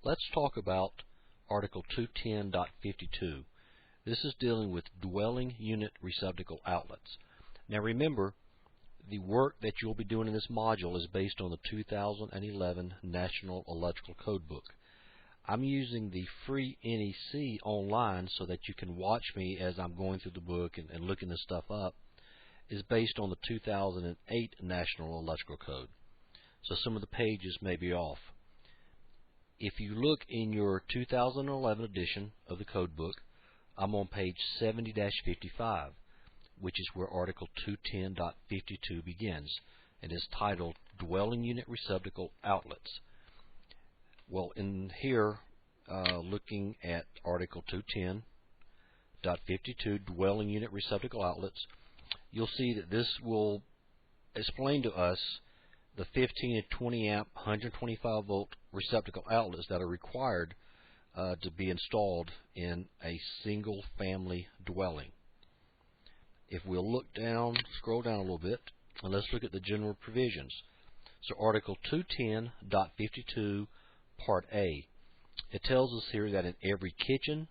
Let's talk about Article 210.52. This is dealing with dwelling unit receptacle outlets. Now remember, the work that you'll be doing in this module is based on the 2011 National Electrical Code Book. I'm using the free NEC online so that you can watch me as I'm going through the book and looking this stuff up. Is based on the 2008 National Electrical Code. So some of the pages may be off. If you look in your 2011 edition of the code book, I'm on page 70-55, which is where Article 210.52 begins, and is titled Dwelling Unit Receptacle Outlets. Well, in here, looking at Article 210.52, Dwelling Unit Receptacle Outlets, you'll see that this will explain to us the 15 and 20 amp 125 volt receptacle outlets that are required to be installed in a single family dwelling. If we'll look down, scroll down a little bit, and let's look at the general provisions. So Article 210.52 Part A, it tells us here that in every kitchen,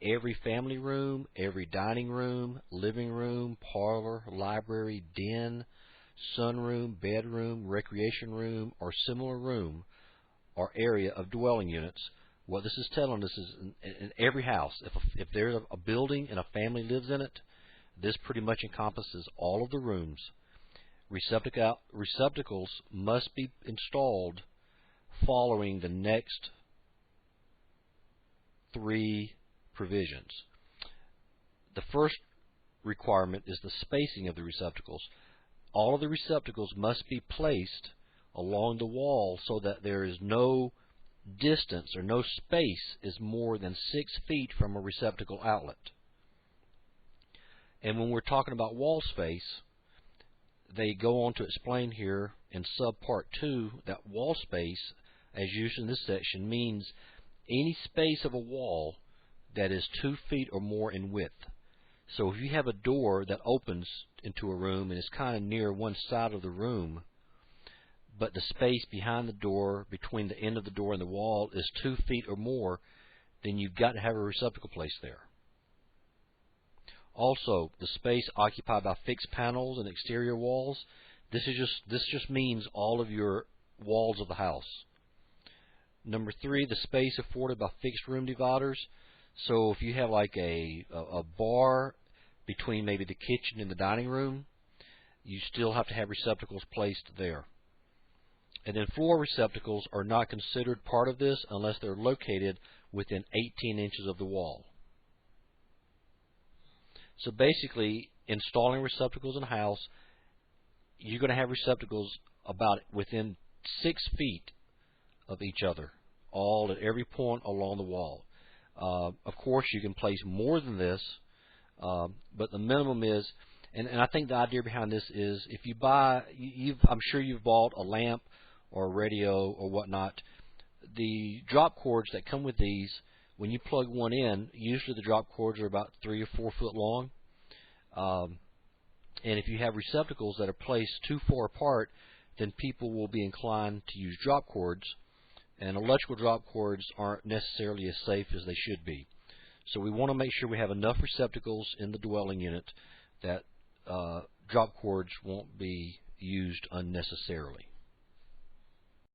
every family room, every dining room, living room, parlor, library, den, sunroom, bedroom, recreation room, or similar room or area of dwelling units, what this is telling us is in every house, if there's a building and a family lives in it, this pretty much encompasses all of the rooms. Receptacles must be installed following the next three provisions. The first requirement is the spacing of the receptacles. All of the receptacles must be placed along the wall so that there is no distance or no space is more than 6 feet from a receptacle outlet. And when we're talking about wall space, they go on to explain here in subpart 2 that wall space, as used in this section, means any space of a wall that is 2 feet or more in width. So if you have a door that opens into a room and is kind of near one side of the room, but the space behind the door, between the end of the door and the wall, is 2 feet or more, then you've got to have a receptacle placed there. Also, the space occupied by fixed panels and exterior walls, this just means all of your walls of the house. Number 3, the space afforded by fixed room dividers. So if you have like a bar between maybe the kitchen and the dining room, you still have to have receptacles placed there. And then floor receptacles are not considered part of this unless they're located within 18 inches of the wall. So basically, installing receptacles in a house, you're going to have receptacles about within 6 feet of each other, all at every point along the wall. Of course, you can place more than this, but the minimum is, and I think the idea behind this is, if you buy, I'm sure you've bought a lamp or a radio or whatnot. The drop cords that come with these, when you plug one in, usually the drop cords are about 3 or 4 foot long. And if you have receptacles that are placed too far apart, then people will be inclined to use drop cords. And electrical drop cords aren't necessarily as safe as they should be. So we want to make sure we have enough receptacles in the dwelling unit that drop cords won't be used unnecessarily.